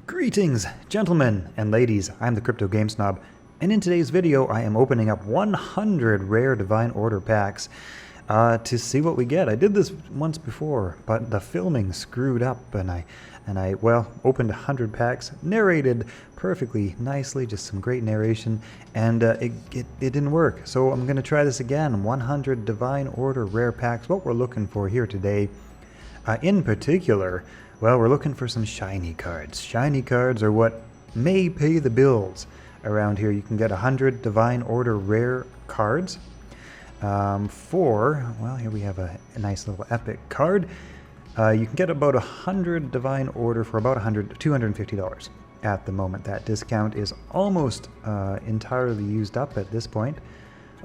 Greetings, gentlemen and ladies. I'm the Crypto Game Snob, and in today's video, I am opening up 100 rare Divine Order packs to see what we get. I did this once before, but the filming screwed up, and I opened 100 packs, narrated perfectly nicely, just some great narration, and it didn't work. So I'm going to try this again. 100 Divine Order rare packs. What we're looking for here today, in particular. Well, we're looking for some shiny cards. Shiny cards are what may pay the bills around here. You can get 100 Divine Order rare cards well, here we have a nice little epic card. You can get about 100 Divine Order for about $250 at the moment. That discount is almost entirely used up at this point.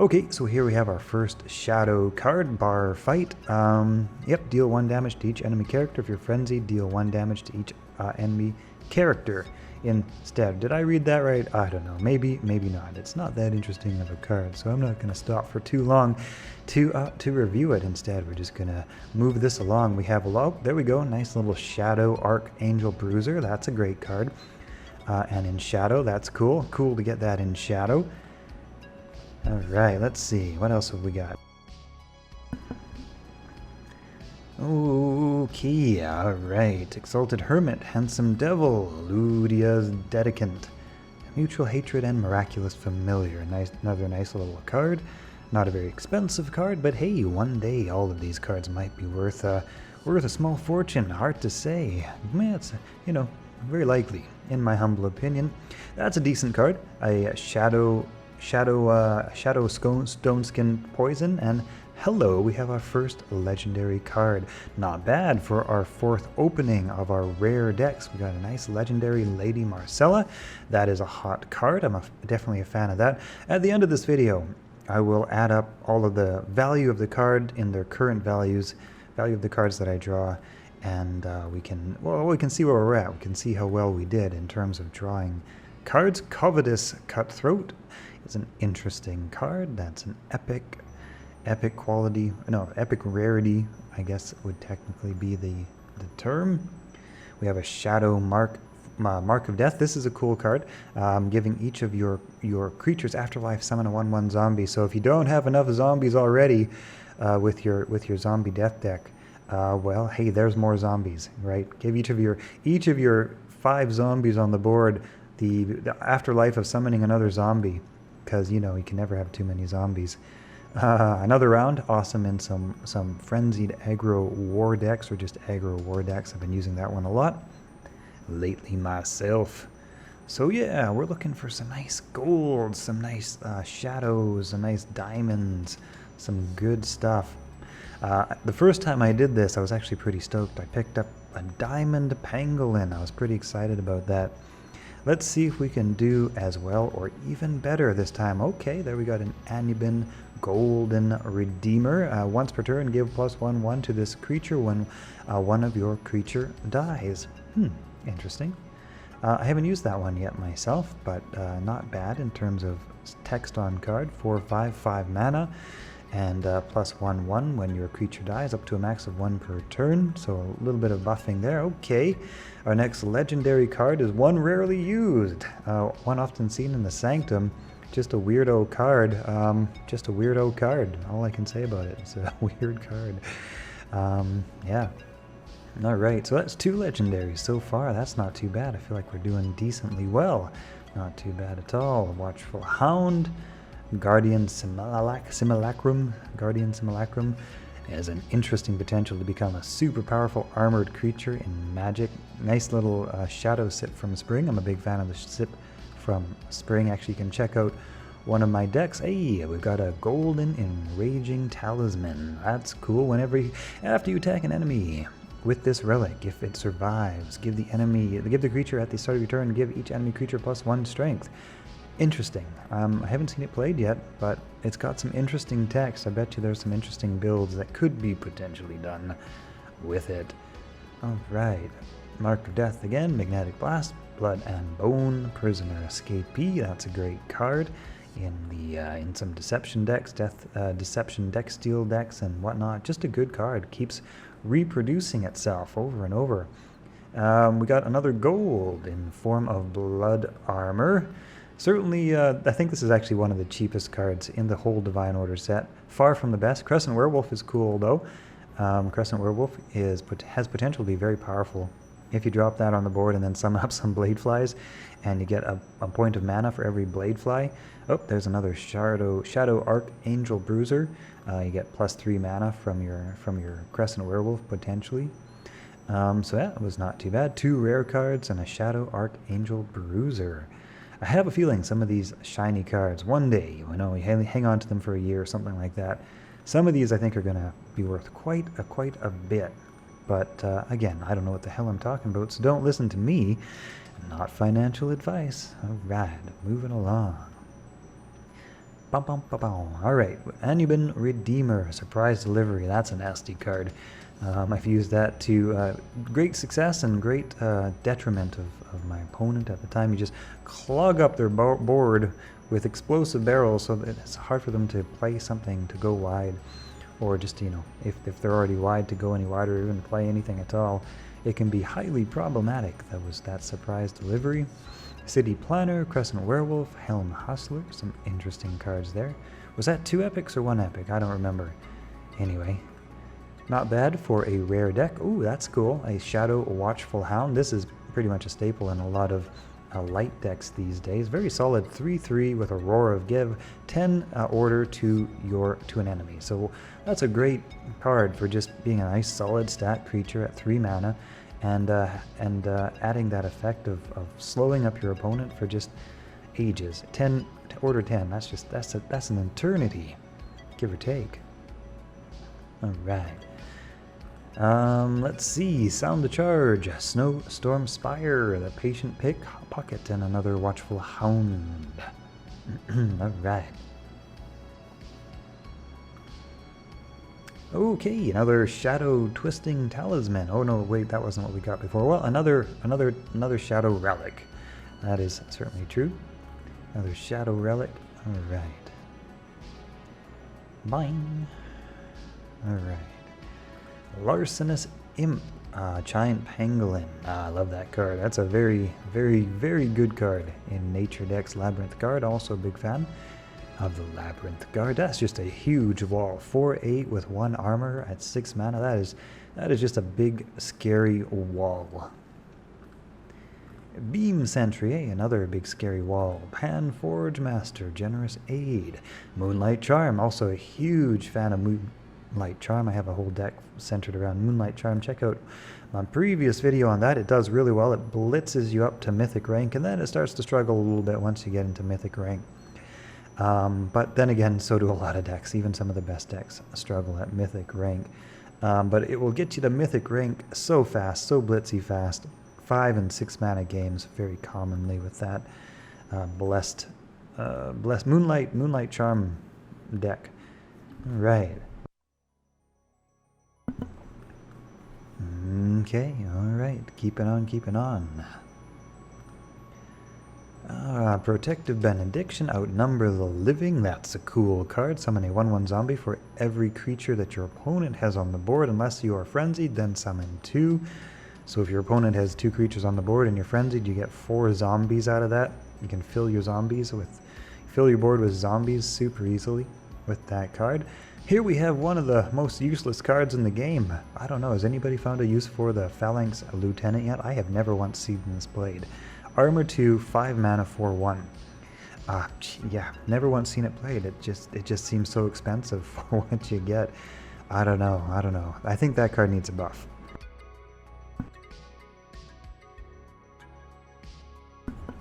Okay, so here we have our first shadow card, bar fight. Yep, deal 1 damage to each enemy character. If you're frenzied, deal 1 damage to each enemy character instead. Did I read that right? I don't know. Maybe, maybe not. It's not that interesting of a card, so I'm not going to stop for too long to review it. Instead, we're just going to move this along. We have there we go, nice little Shadow Archangel Bruiser. That's a great card. And in Shadow, that's cool. Cool to get that in Shadow. Alright, let's see. What else have we got? Okay, alright. Exalted Hermit, Handsome Devil, Ludia's Dedicant, Mutual Hatred, and Miraculous Familiar. Another nice little card. Not a very expensive card, but hey, one day all of these cards might be worth a small fortune. Hard to say. It's, very likely, in my humble opinion. That's a decent card. A Shadow Stone Skin Poison, and hello, we have our first legendary card. Not bad for our 4th opening of our rare decks. We got a nice legendary Lady Marcella. That is a hot card. I'm definitely a fan of that. At the end of this video, I will add up all of the value of the card in their current values, value of the cards that I draw, and we can see where we're at. We can see how well we did in terms of drawing cards. Covetous Cutthroat is an interesting card. That's an epic quality, no, epic rarity, I guess would technically be the term. We have a Shadow Mark of Death. This is a cool card, giving each of your creatures afterlife summon a 1/1 zombie. So if you don't have enough zombies already with your zombie death deck, well, hey, there's more zombies, right? Give each of your 5 zombies on the board the afterlife of summoning another zombie, because you can never have too many zombies. Another round, awesome in some frenzied aggro war decks, or just aggro war decks. I've been using that one a lot lately myself. So yeah, we're looking for some nice gold, some nice shadows, some nice diamonds, some good stuff. The first time I did this, I was actually pretty stoked. I picked up a diamond pangolin. I was pretty excited about that. Let's see if we can do as well or even better this time. Okay, there we got an Anubin Golden Redeemer. Once per turn, give +1/1 to this creature when one of your creature dies. Interesting. I haven't used that one yet myself, but not bad in terms of text on card. 4/5 mana, and +1/1 when your creature dies, up to a max of 1 per turn, so a little bit of buffing there. Okay, our next legendary card is one rarely used, one often seen in the Sanctum. Just a weirdo card. Just a weirdo card. All I can say about it. It's a weird card. Yeah. Alright, so that's 2 legendaries so far. That's not too bad. I feel like we're doing decently well. Not too bad at all. Watchful Hound, Guardian Simulacrum. Guardian Simulacrum has an interesting potential to become a super powerful armored creature in Magic. Nice little shadow sip from Spring. I'm a big fan of the sip from Spring. Actually, you can check out one of my decks. Hey, we've got a Golden Enraging Talisman. That's cool. After you attack an enemy with this relic, if it survives, give the creature at the start of your turn, give each enemy creature +1 strength. Interesting. I haven't seen it played yet, but it's got some interesting text. I bet you there's some interesting builds that could be potentially done with it. Alright. Mark of Death again, Magnetic Blast, Blood and Bone, Prisoner Escapee. That's a great card in some Deception decks, Deception deck steel decks and whatnot. Just a good card. Keeps reproducing itself over and over. We got another gold in form of blood armor. Certainly, I think this is actually one of the cheapest cards in the whole Divine Order set. Far from the best. Crescent Werewolf is cool, though. Crescent Werewolf has potential to be very powerful. If you drop that on the board and then summon up some blade flies, and you get a point of mana for every blade fly. Oh, there's another Shadow Archangel Bruiser. You get +3 mana from your Crescent Werewolf potentially. So yeah, it was not too bad. 2 rare cards and a Shadow Archangel Bruiser. I have a feeling some of these shiny cards, one day, we hang on to them for a year or something like that. Some of these I think are going to be worth quite a bit. But again, I don't know what the hell I'm talking about, so don't listen to me. Not financial advice. Alright, moving along. Alright, Anubin Redeemer, Surprise Delivery. That's a nasty card. I've used that to great success and great detriment of my opponent at the time. You just clog up their board with explosive barrels so that it's hard for them to play something to go wide. Or just, if they're already wide, to go any wider or even play anything at all. It can be highly problematic. That was that Surprise Delivery. City Planner, Crescent Werewolf, Helm Hustler. Some interesting cards there. Was that 2 epics or 1 epic? I don't remember. Anyway, not bad for a rare deck. Ooh, that's cool. A Shadow Watchful Hound. This is pretty much a staple in a lot of light decks these days. Very solid 3/3 with a Roar of Give, 10 order to an enemy. So that's a great card for just being a nice solid stat creature at 3 mana, and adding that effect of slowing up your opponent for just ages. 10 order 10. That's an eternity, give or take. All right. Let's see. Sound the Charge, Snowstorm Spire, the Patient Pickpocket, and another Watchful Hound. Alright. Okay, another Shadow Twisting Talisman. Oh no, wait, that wasn't what we got before. Well, another Shadow Relic. That is certainly true. Another Shadow Relic. Alright. Bang. Alright. Larcenous Imp, Giant Pangolin. I love that card. That's a very good card in Nature Deck's Labyrinth Guard. Also a big fan of the Labyrinth Guard. That's just a huge wall. 4/8 with 1 armor at 6 mana. That is just a big scary wall. Beam Sentry, another big scary wall. Pan Forge Master, Generous Aid. Moonlight Charm, also a huge fan of Moonlight Charm. I have a whole deck centered around Moonlight Charm. Check out my previous video on that. It does really well. It blitzes you up to Mythic rank, and then it starts to struggle a little bit once you get into Mythic rank. But then again, so do a lot of decks. Even some of the best decks struggle at Mythic rank. But it will get you to Mythic rank so fast, so blitzy fast. 5 and 6 mana games very commonly with that blessed Moonlight Charm deck. All right. Okay, alright, keeping on. Protective Benediction, Outnumber the Living. That's a cool card. Summon a 1/1 zombie for every creature that your opponent has on the board. Unless you are frenzied, then summon 2. So if your opponent has 2 creatures on the board and you're frenzied, you get 4 zombies out of that. You can fill your board with zombies super easily with that card. Here we have one of the most useless cards in the game. I don't know, has anybody found a use for the Phalanx Lieutenant yet? I have never once seen this played. Armor 2, 5 mana, 4/1. Yeah, never once seen it played. It just seems so expensive for what you get. I don't know. I think that card needs a buff.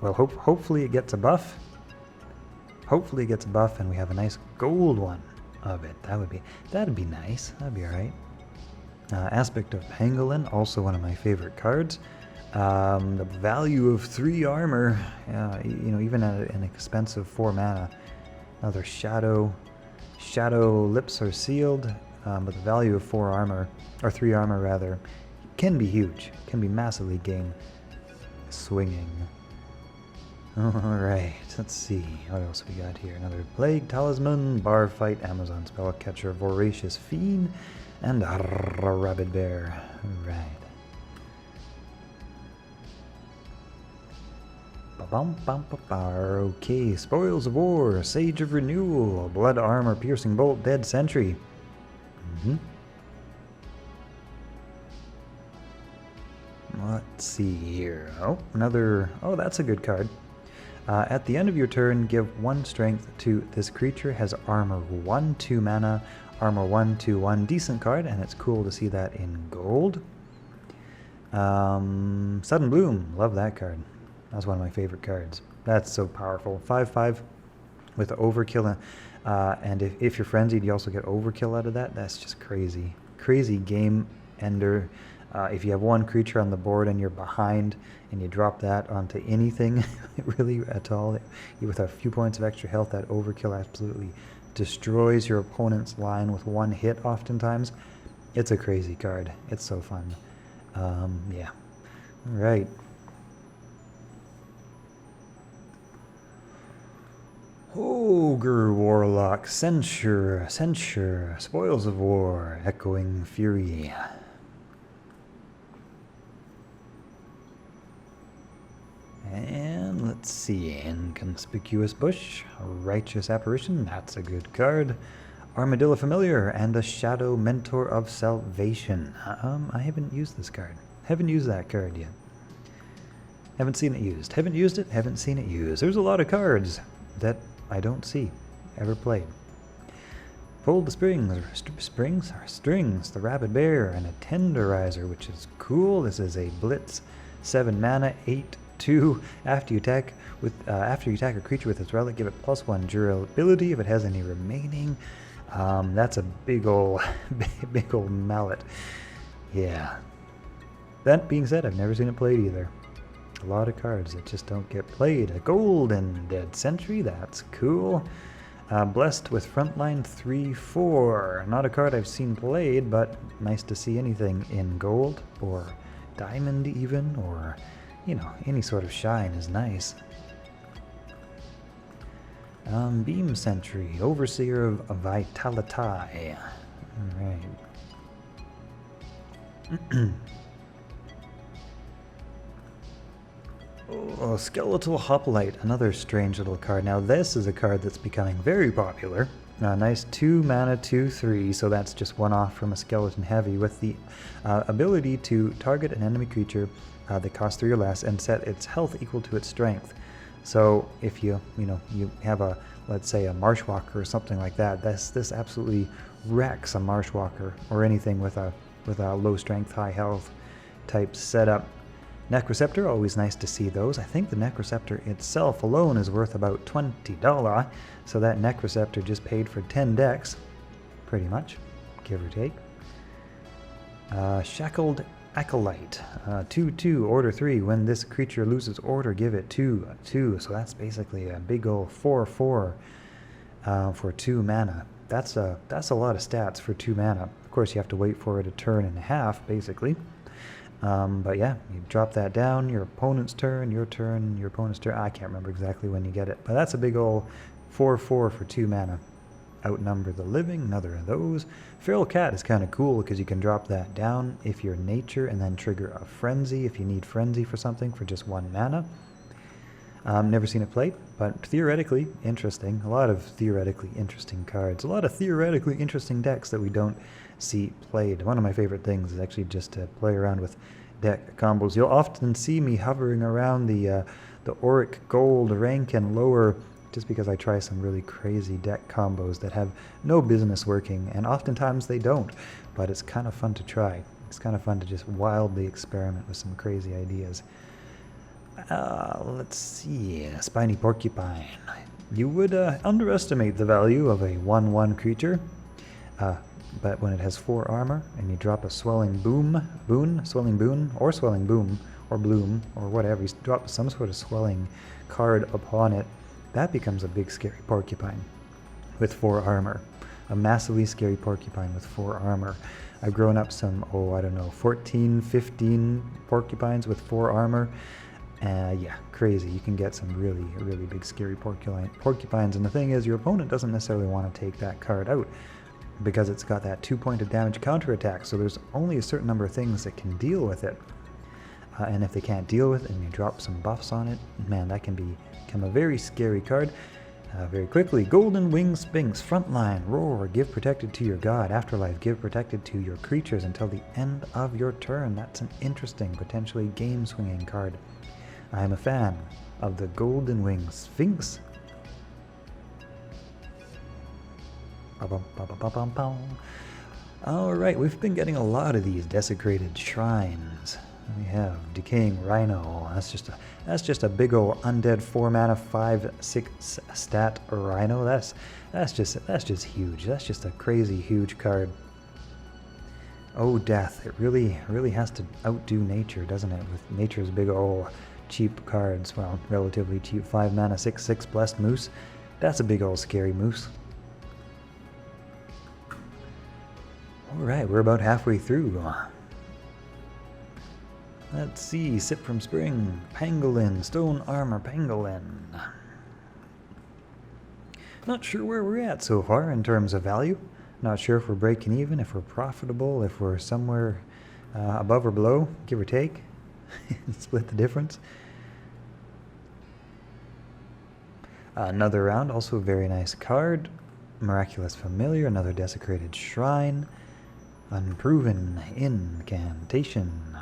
Well, hopefully it gets a buff. Hopefully it gets a buff and we have a nice gold one of it. That'd be nice. That'd be alright. Aspect of Pangolin, also one of my favorite cards. The value of 3 armor, even at an expensive 4 mana. Another Shadow Lips Are Sealed, but the value of 4 armor, or 3 armor rather, can be huge. Can be massively game swinging. Alright, let's see. What else we got here? Another Plague Talisman, Bar Fight, Amazon Spellcatcher, Voracious Fiend, and a Rabid Bear. Alright. Okay, Spoils of War, Sage of Renewal, Blood Armor, Piercing Bolt, Dead Sentry. Let's see here. Oh, another... Oh, that's a good card. At the end of your turn, give 1 strength to this creature. Has armor 1, 2 mana, armor 1, 2, 1. Decent card, and it's cool to see that in gold. Sudden Bloom. Love that card. That's one of my favorite cards. That's so powerful. 5/5 with Overkill. And if you're frenzied, you also get Overkill out of that. That's just crazy. Crazy game ender. If you have one creature on the board and you're behind and you drop that onto anything really at all, with a few points of extra health, that Overkill absolutely destroys your opponent's line with 1 hit oftentimes. It's a crazy card. It's so fun. Yeah. All right. Ogre Warlock, Censure, Spoils of War, Echoing Fury. And let's see, Inconspicuous Bush, Righteous Apparition, that's a good card. Armadillo Familiar, and the Shadow Mentor of Salvation. I haven't used this card. Haven't used that card yet. Haven't seen it used. Haven't used it, haven't seen it used. There's a lot of cards that I don't see ever played. Pull the Strings, the Rabid Bear, and a Tenderizer, which is cool. This is a Blitz, 7 mana, 8/2. After you attack a creature with its relic, give it +1 durability if it has any remaining. That's a big ol' mallet. Yeah. That being said, I've never seen it played either. A lot of cards that just don't get played. A Golden Dead Sentry, that's cool. Blessed with Frontline 3/4. Not a card I've seen played, but nice to see anything in gold or diamond even, or, you know, any sort of shine is nice. Beam Sentry, Overseer of Vitality. Alright. Oh, Skeletal Hoplite, another strange little card. Now this is a card that's becoming very popular. Nice 2 mana, 2/3, so that's just 1 off from a Skeleton Heavy, with the ability to target an enemy creature that costs 3 or less and set its health equal to its strength. So if you have a, let's say, a Marshwalker or something like that, this absolutely wrecks a Marshwalker or anything with a low strength, high health type setup. Necroceptor, always nice to see those. I think the Necroceptor itself alone is worth about $20, so that Necroceptor just paid for 10 decks, pretty much, give or take. Shackled Acolyte, 2/2, order 3. When this creature loses order, give it 2/2. So that's basically a big ol' 4/4 for 2 mana. That's a lot of stats for 2 mana. Of course, you have to wait for it a turn and a half, basically. But yeah, you drop that down, your opponent's turn, your turn, your opponent's turn. I can't remember exactly when you get it, but that's a big ol' 4/4 for 2 mana. Outnumber the Living, another of those. Feral Cat is kind of cool because you can drop that down if you're nature and then trigger a Frenzy if you need Frenzy for something for just 1 mana. Never seen it played, but theoretically interesting. A lot of theoretically interesting cards. A lot of theoretically interesting decks that we don't see played. One of my favorite things is actually just to play around with deck combos. You'll often see me hovering around the Auric Gold rank and lower, just because I try some really crazy deck combos that have no business working, and oftentimes they don't, but it's kind of fun to try. It's kind of fun to just wildly experiment with some crazy ideas. Let's see, Spiny Porcupine. You would underestimate the value of a 1/1 creature, but when it has 4 armor and you drop a Swelling Boom, or Bloom, or whatever, you drop some sort of swelling card upon it, that becomes a big scary porcupine with 4 armor. A massively scary porcupine with 4 armor. I've grown up some, 14, 15 porcupines with 4 armor. Yeah, crazy. You can get some really, really big scary porcupines, and the thing is, your opponent doesn't necessarily want to take that card out because it's got that 2-pointed damage counterattack, so there's only a certain number of things that can deal with it. and if they can't deal with it and you drop some buffs on it, man, that can become a very scary card. Very quickly, Golden Wing Sphinx, Frontline, Roar, give protected to your god. Afterlife, give protected to your creatures until the end of your turn. That's an interesting, potentially game-swinging card. I am a fan of the Golden Wing Sphinx. Alright, we've been getting a lot of these desecrated shrines. We have Decaying Rhino. That's just a big ol' undead 4-mana 5/6 stat Rhino. That's just huge. That's just a crazy huge card. Oh, death. It really has to outdo nature, doesn't it? With nature's big ol' cheap cards. Well, relatively cheap 5-mana 6/6 blessed moose. That's a big ol' scary moose. Alright, we're about halfway through. Let's see, Sip from Spring, Pangolin, Stone Armor Pangolin. Not sure where we're at so far in terms of value. Not sure if we're breaking even, if we're profitable, if we're somewhere above or below, give or take. Split the difference. Another round, also a very nice card. Miraculous Familiar, another Desecrated Shrine. Unproven Incantation.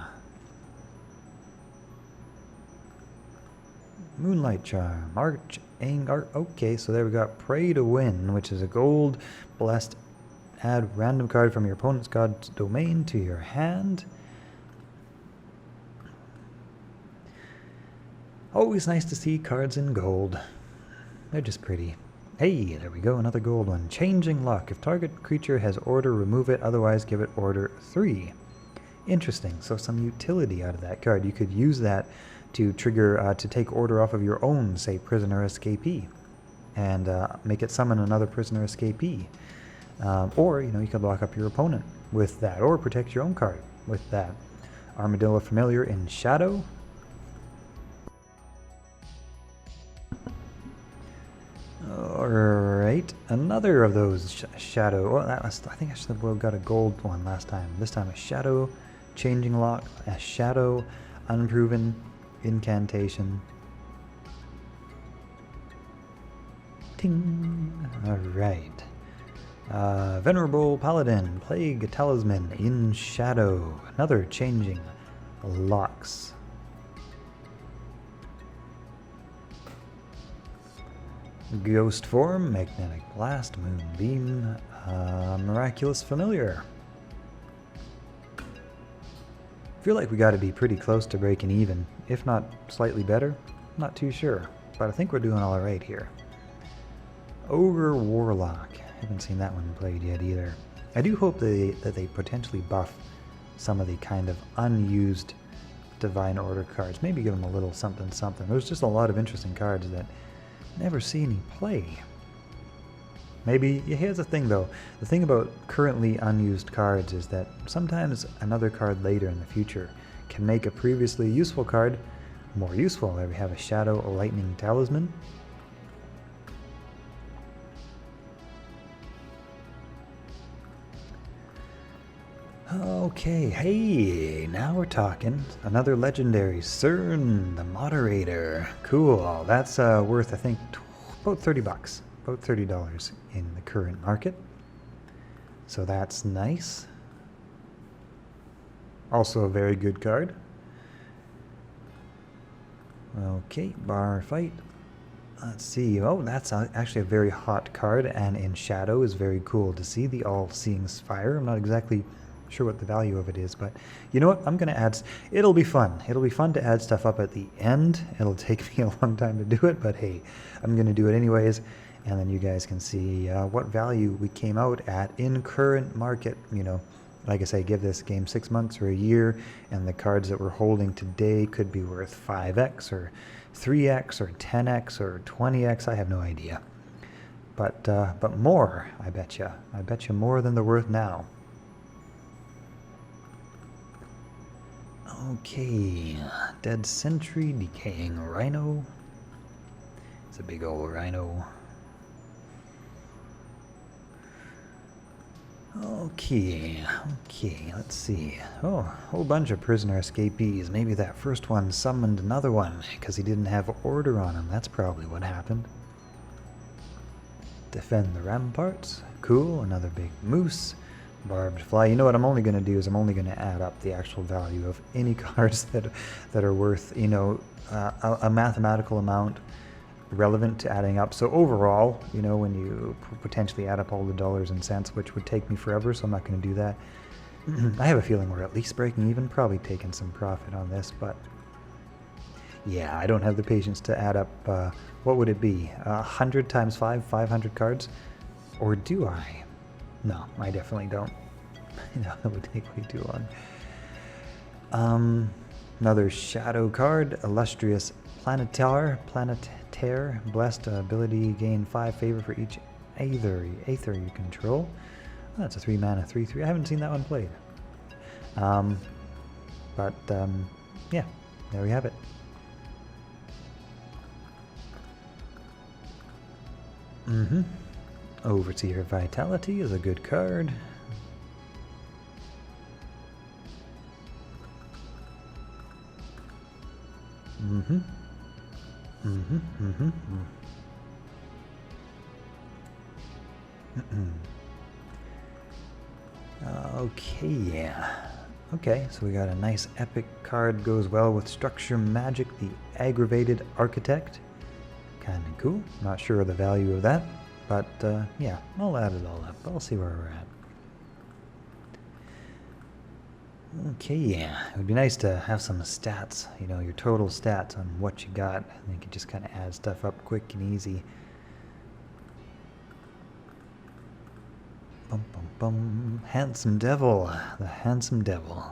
Moonlight Charm, okay, so there we got Pray to Win, which is a gold blessed. Add random card from your opponent's god's domain to your hand. Always nice to see cards in gold. They're just pretty. Hey, there we go, another gold one. Changing Luck. If target creature has order, remove it, otherwise give it order 3. Interesting, so some utility out of that card. You could use that to trigger, to take order off of your own, say, prisoner escapee, and make it summon another prisoner escapee. Or, you could lock up your opponent with that, or protect your own card with that. Armadillo Familiar in Shadow. Alright, another of those Shadow. Well, I think I should have got a gold one last time. This time a Shadow, Changing Lock, a Shadow, Unproven Incantation. Ting! Alright. Venerable Paladin, Plague Talisman in Shadow. Another Changing Locks. Ghost Form, Magnetic Blast, Moonbeam, Miraculous Familiar. Feel like we gotta be pretty close to breaking even, if not slightly better. Not too sure, but I think we're doing alright here. Ogre Warlock. Haven't seen that one played yet either. I do hope that they potentially buff some of the kind of unused Divine Order cards. Maybe give them a little something something. There's just a lot of interesting cards that never see any play. Maybe, here's the thing though, the thing about currently unused cards is that sometimes another card later in the future can make a previously useful card more useful. There we have a Shadow, a Lightning Talisman. Okay, hey, now we're talking. Another legendary, Cern, the Moderator. Cool, that's worth I think about 30 bucks. About $30 in the current market. So that's nice. Also a very good card. Okay, bar fight. Let's see. Oh, that's actually a very hot card, and in Shadow is very cool to see. The All-Seeing Fire. I'm not exactly sure what the value of it is, but you know what? I'm going to add... It'll be fun. It'll be fun to add stuff up at the end. It'll take me a long time to do it, but hey, I'm going to do it anyways. And then you guys can see what value we came out at in current market. Like I say, give this game 6 months or a year, and the cards that we're holding today could be worth 5x or 3x or 10x or 20x. I have no idea. But more, I bet you. I bet you more than they're worth now. Okay, Dead Sentry, Decaying Rhino. It's a big old rhino. Okay, let's see. Oh, a whole bunch of prisoner escapees. Maybe that first one summoned another one because he didn't have order on him. That's probably what happened. Defend the ramparts. Cool, another big moose. Barbed fly. You know what I'm only going to do is I'm only going to add up the actual value of any cards that are worth, you know, a mathematical amount relevant to adding up. So overall, you know, when you potentially add up all the dollars and cents, which would take me forever, so I'm not going to do that. I have a feeling we're at least breaking even, probably taking some profit on this, but yeah, I don't have the patience to add up, what would it be, 100 times 5, 500 cards? Or do I? No, I definitely don't. No, that would take way too long. Another shadow card, Illustrious Planetaire, blessed ability, gain 5 favor for each Aether you control. Oh, that's a 3 mana 3/3. I haven't seen that one played. Yeah, there we have it. Overseer Vitality is a good card. Okay, yeah. Okay, so we got a nice epic card, goes well with Structure Magic, the Aggravated Architect. Kinda cool. Not sure of the value of that, but yeah, I'll add it all up. I'll see where we're at. Okay, yeah, it would be nice to have some stats, you know, your total stats on what you got, and you can just kind of add stuff up quick and easy. Bum, bum, bum. Handsome Devil, the Handsome Devil.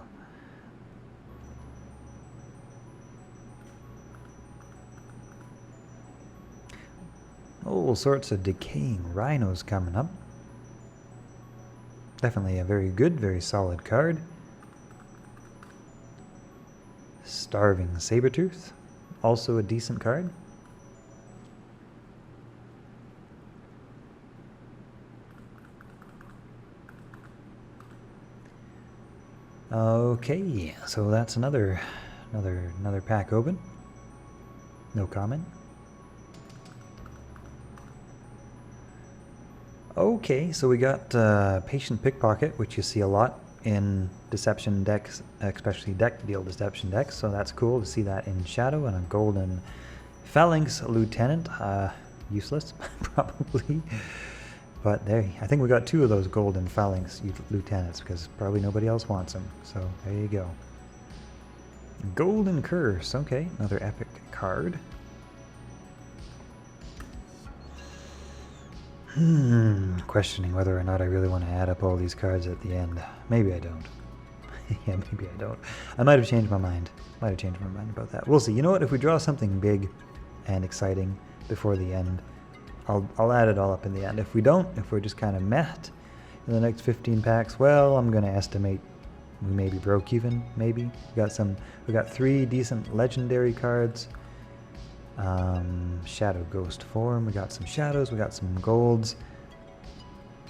All sorts of decaying rhinos coming up. Definitely a very good, very solid card. Starving Sabertooth, also a decent card. Okay, so that's another pack open. No comment. Okay, so we got Patient Pickpocket, which you see a lot in Deception decks, especially deck deal Deception decks, so that's cool to see that in Shadow, and a Golden Phalanx Lieutenant. Useless, probably. But there, I think we got 2 of those Golden Phalanx Lieutenants, because probably nobody else wants them, so there you go. Golden Curse, okay, another epic card. Questioning whether or not I really want to add up all these cards at the end. Maybe I don't. Yeah, maybe I don't. I might have changed my mind. Might have changed my mind about that. We'll see. You know what? If we draw something big and exciting before the end, I'll add it all up in the end. If we don't, if we're just kind of met in the next 15 packs, well, I'm going to estimate we maybe broke even, maybe. We got 3 decent legendary cards. Shadow Ghost form, we got some shadows, we got some golds.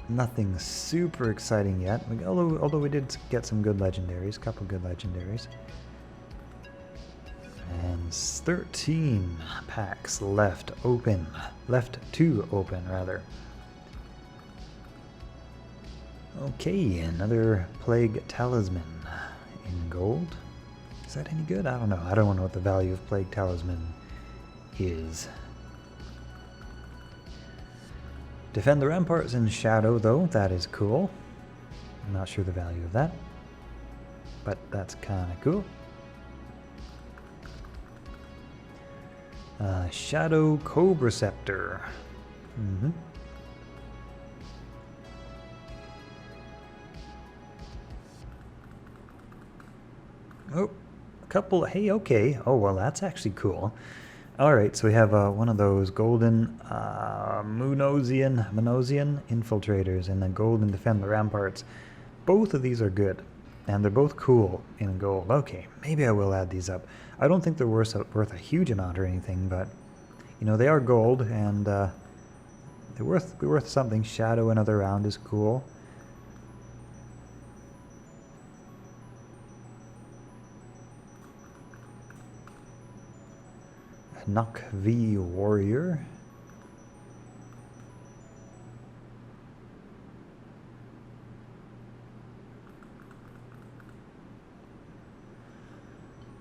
Nothing super exciting yet, although we did get some good legendaries, couple good legendaries. And 13 packs left to open rather. Okay, another Plague Talisman in gold. Is that any good? I don't know. I don't know what the value of Plague Talisman is. Defend the Ramparts in Shadow, though. That is cool. I'm not sure the value of that, but that's kind of cool. Shadow Cobraceptor. Oh, a couple. Hey, okay. Oh, well, that's actually cool. Alright, so we have one of those golden Munosian infiltrators and the golden Defend the Ramparts. Both of these are good, and they're both cool in gold. Okay, maybe I will add these up. I don't think they're worth a huge amount or anything, but you know, they are gold, and they're worth something. Shadow another round is cool. Knock V Warrior.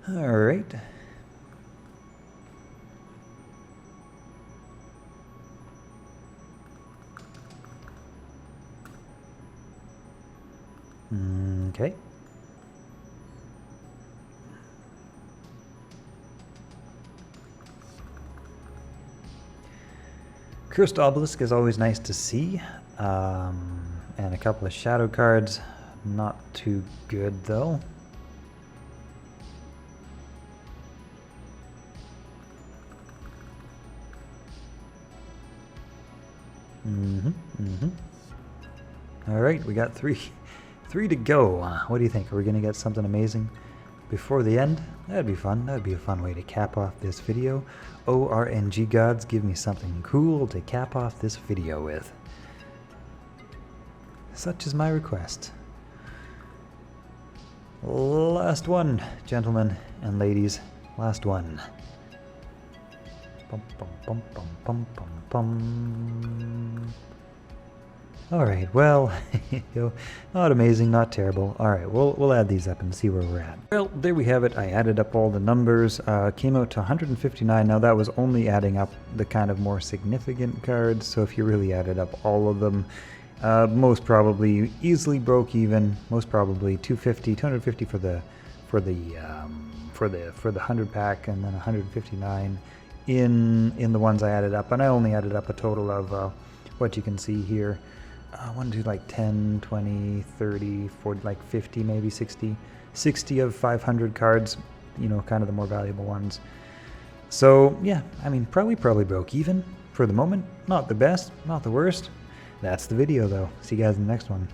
Alright. Okay. Cursed Obelisk is always nice to see. And a couple of shadow cards. Not too good though. Alright, we got three to go. What do you think? Are we going to get something amazing before the end? That'd be fun. That'd be a fun way to cap off this video. Oh, RNG gods, give me something cool to cap off this video with. Such is my request. Last one, gentlemen and ladies. Last one. Bum, bum, bum, bum, bum, bum, bum. Alright, well, not amazing, not terrible. Alright, we'll add these up and see where we're at. Well, there we have it. I added up all the numbers. Came out to 159. Now that was only adding up the kind of more significant cards, so if you really added up all of them, most probably easily broke even. Most probably 250 for the 100 pack, and then 159 in the ones I added up. And I only added up a total of what you can see here. I want to do like 10, 20, 30, 40, like 50, maybe 60 of 500 cards, you know, kind of the more valuable ones. So yeah, I mean, probably broke even for the moment. Not the best, not the worst. That's the video though. See you guys in the next one.